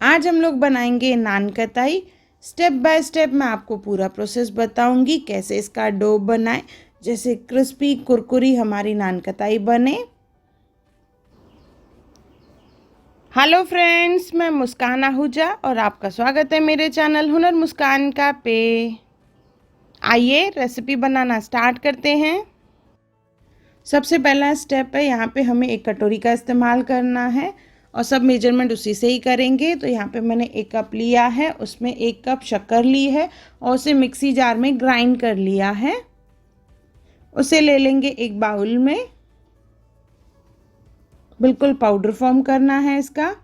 आज हम लोग बनाएंगे नान कताई। स्टेप बाय स्टेप मैं आपको पूरा प्रोसेस बताऊंगी कैसे इसका डो बनाएं, जैसे क्रिस्पी कुरकुरी हमारी नान कताई बने। हेलो फ्रेंड्स, मैं मुस्कान आहूजा और आपका स्वागत है मेरे चैनल हुनर मुस्कान का पे। आइए रेसिपी बनाना स्टार्ट करते हैं। सबसे पहला स्टेप है, यहाँ पे हमें एक कटोरी का इस्तेमाल करना है और सब मेजरमेंट उसी से ही करेंगे। तो यहाँ पे मैंने 1 कप लिया है, उसमें 1 कप शक्कर ली है और उसे मिक्सी जार में ग्राइंड कर लिया है। उसे ले लेंगे एक बाउल में, बिल्कुल पाउडर फॉर्म करना है इसका।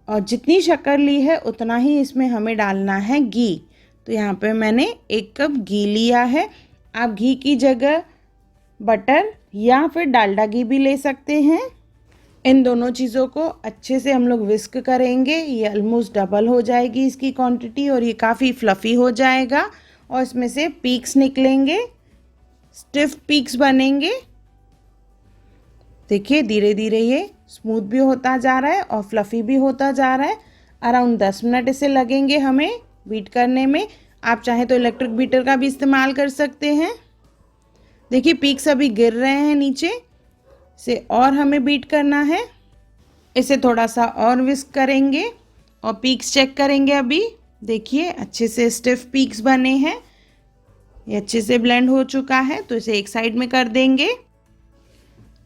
और जितनी शक्कर ली है उतना ही इसमें हमें डालना है घी। तो यहाँ पे मैंने 1 कप घी लिया है। आप घी की जगह बटर या फिर डालडा घी भी ले सकते हैं। इन दोनों चीज़ों को अच्छे से हम लोग विस्क करेंगे। ये ऑलमोस्ट डबल हो जाएगी इसकी क्वांटिटी और ये काफ़ी फ्लफ़ी हो जाएगा और इसमें से पीक्स निकलेंगे, स्टिफ पीक्स बनेंगे। देखिए धीरे धीरे ये स्मूथ भी होता जा रहा है और फ्लफ़ी भी होता जा रहा है। अराउंड 10 मिनट इसे लगेंगे हमें बीट करने में। आप चाहें तो इलेक्ट्रिक बीटर का भी इस्तेमाल कर सकते हैं। देखिए पीक्स अभी गिर रहे हैं नीचे से और हमें बीट करना है। इसे थोड़ा सा और विस्क करेंगे और पीक्स चेक करेंगे। अभी देखिए अच्छे से स्टिफ पीक्स बने हैं, ये अच्छे से ब्लेंड हो चुका है। तो इसे एक साइड में कर देंगे।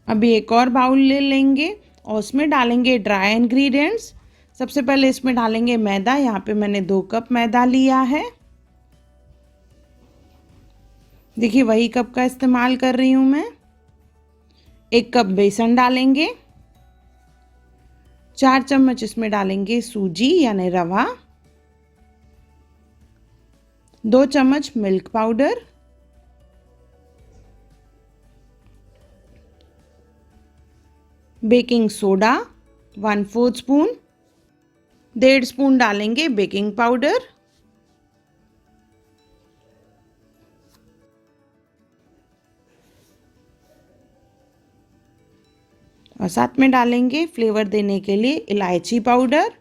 अभी एक और बाउल ले लेंगे और उसमें डालेंगे ड्राई इंग्रेडिएंट्स। सबसे पहले इसमें डालेंगे मैदा। यहाँ पे मैंने 2 कप मैदा लिया है। देखिए वही कप का इस्तेमाल कर रही हूँ मैं। 1 कप बेसन डालेंगे। 4 चम्मच इसमें डालेंगे सूजी यानी रवा। 2 चम्मच milk powder. Baking soda 1/4 spoon. 1.5 spoon डालेंगे बेकिंग पाउडर। और साथ में डालेंगे फ्लेवर देने के लिए इलायची पाउडर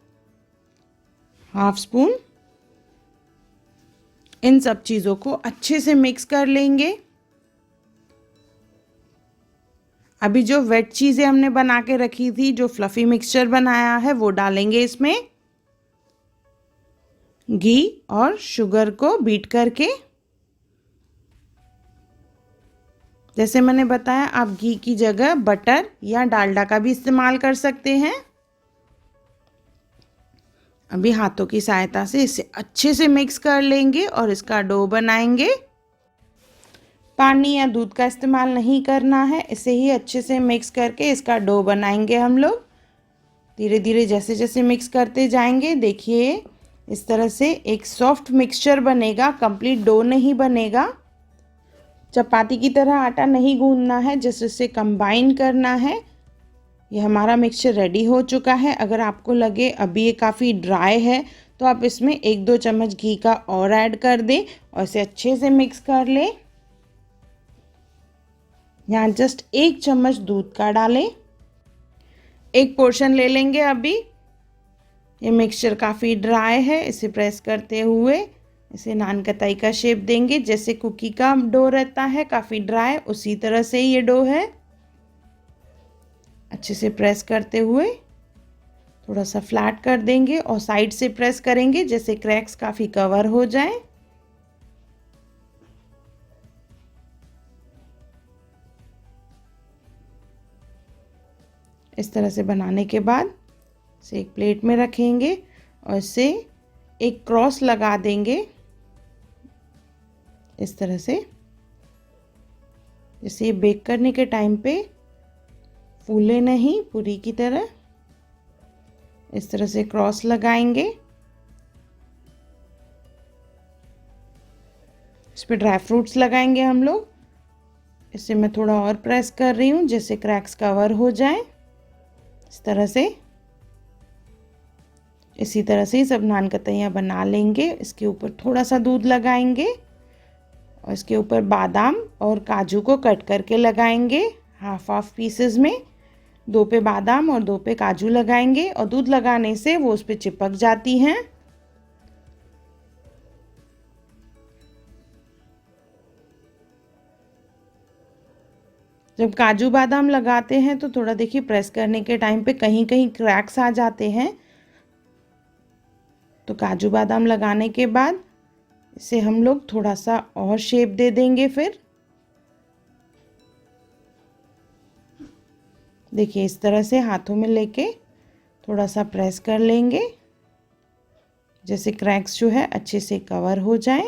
1/2 स्पून। इन सब चीज़ों को अच्छे से मिक्स कर लेंगे। अभी जो वेट चीज़ें हमने बना के रखी थी, जो फ्लफ़ी मिक्सचर बनाया है, वो डालेंगे इसमें। घी और शुगर को बीट करके, जैसे मैंने बताया, आप घी की जगह बटर या डालडा का भी इस्तेमाल कर सकते हैं। अभी हाथों की सहायता से इसे अच्छे से मिक्स कर लेंगे और इसका डो बनाएंगे। पानी या दूध का इस्तेमाल नहीं करना है, इसे ही अच्छे से मिक्स करके इसका डो बनाएंगे हम लोग। धीरे धीरे जैसे जैसे मिक्स करते जाएंगे, देखिए इस तरह से एक सॉफ्ट मिक्सचर बनेगा, कंप्लीट डो नहीं बनेगा। चपाती की तरह आटा नहीं गूंदना है, जैसे इसे कंबाइन करना है। ये हमारा मिक्सचर रेडी हो चुका है। अगर आपको लगे अभी ये काफ़ी ड्राई है तो आप इसमें 1-2 चम्मच घी का और ऐड कर दें और इसे अच्छे से मिक्स कर लें। यहाँ जस्ट 1 चम्मच दूध का डालें। एक पोर्शन ले लेंगे। अभी ये मिक्सचर काफ़ी ड्राई है, इसे प्रेस करते हुए इसे नान कताई का शेप देंगे। जैसे कुकी का डो रहता है काफ़ी ड्राई, उसी तरह से ये डो है। अच्छे से प्रेस करते हुए थोड़ा सा फ्लैट कर देंगे और साइड से प्रेस करेंगे, जैसे क्रैक्स काफ़ी कवर हो जाएं। इस तरह से बनाने के बाद इसे एक प्लेट में रखेंगे और इसे एक क्रॉस लगा देंगे इस तरह से, जैसे ये बेक करने के टाइम पे फूले नहीं, पूरी की तरह इस तरह से क्रॉस लगाएंगे। इस पर ड्राई फ्रूट्स लगाएंगे हम लोग। इसे मैं थोड़ा और प्रेस कर रही हूँ, जैसे क्रैक्स कवर हो जाए इस तरह से। इसी तरह से सब नान कतइयाँ बना लेंगे। इसके ऊपर थोड़ा सा दूध लगाएंगे और इसके ऊपर बादाम और काजू को कट करके लगाएंगे हाफ पीसेस में। 2 पे बादाम और 2 पे काजू लगाएंगे और दूध लगाने से वो उस पे चिपक जाती हैं। जब काजू बादाम लगाते हैं तो थोड़ा देखिए प्रेस करने के टाइम पे कहीं कहीं क्रैक्स आ जाते हैं। तो काजू बादाम लगाने के बाद इसे हम लोग थोड़ा सा और शेप दे देंगे। फिर देखिए इस तरह से हाथों में लेके थोड़ा सा प्रेस कर लेंगे, जैसे क्रैक्स जो है अच्छे से कवर हो जाएं।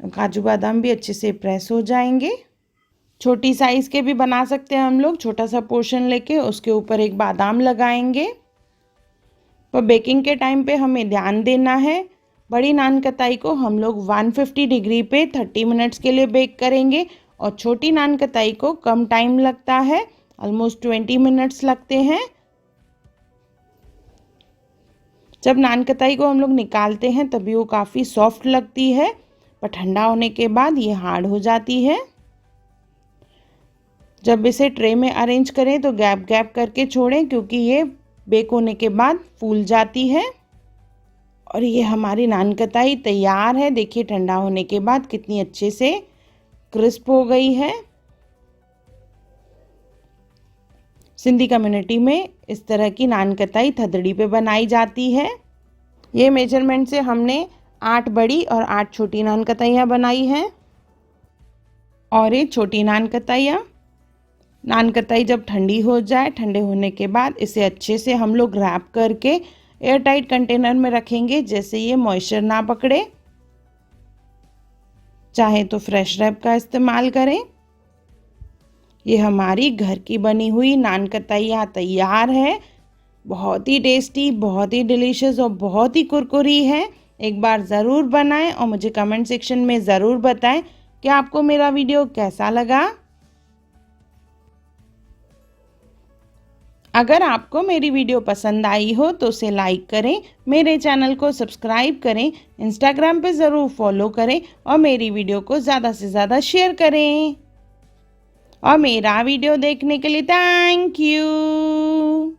काजू बादाम भी अच्छे से प्रेस हो जाएंगे। छोटी साइज़ के भी बना सकते हैं हम लोग। छोटा सा पोर्शन लेके उसके ऊपर एक बादाम लगाएंगे। पर बेकिंग के टाइम पे हमें ध्यान देना है, बड़ी नान कताई को हम लोग 150 डिग्री पे 30 मिनट्स के लिए बेक करेंगे और छोटी नान कताई को कम टाइम लगता है, ऑलमोस्ट 20 मिनट्स लगते हैं। जब नान कताई को हम लोग निकालते हैं तभी वो काफ़ी सॉफ्ट लगती है, पर ठंडा होने के बाद ये हार्ड हो जाती है। जब इसे ट्रे में अरेंज करें तो गैप गैप करके छोड़ें, क्योंकि ये बेक होने के बाद फूल जाती है। और ये हमारी नान कताई तैयार है। देखिए ठंडा होने के बाद कितनी अच्छे से क्रिस्प हो गई है। सिंधी कम्युनिटी में इस तरह की नान कताई थदड़ी पे बनाई जाती है। ये मेजरमेंट से हमने 8 बड़ी और 8 छोटी नान कताइयाँ बनाई हैं। और ये छोटी नान कताई जब ठंडी हो जाए, ठंडे होने के बाद इसे अच्छे से हम लोग रैप करके एयर टाइट कंटेनर में रखेंगे, जैसे ये मॉइस्चर ना पकड़े। चाहे तो फ्रेश रैप का इस्तेमाल करें। ये हमारी घर की बनी हुई नान कताइयाँ तैयार है। बहुत ही टेस्टी, बहुत ही डिलीशियस और बहुत ही कुरकुरी है। एक बार ज़रूर बनाएं और मुझे कमेंट सेक्शन में ज़रूर बताएं कि आपको मेरा वीडियो कैसा लगा। अगर आपको मेरी वीडियो पसंद आई हो तो उसे लाइक करें, मेरे चैनल को सब्सक्राइब करें, इंस्टाग्राम पे ज़रूर फॉलो करें और मेरी वीडियो को ज़्यादा से ज़्यादा शेयर करें। और मेरा वीडियो देखने के लिए थैंक यू।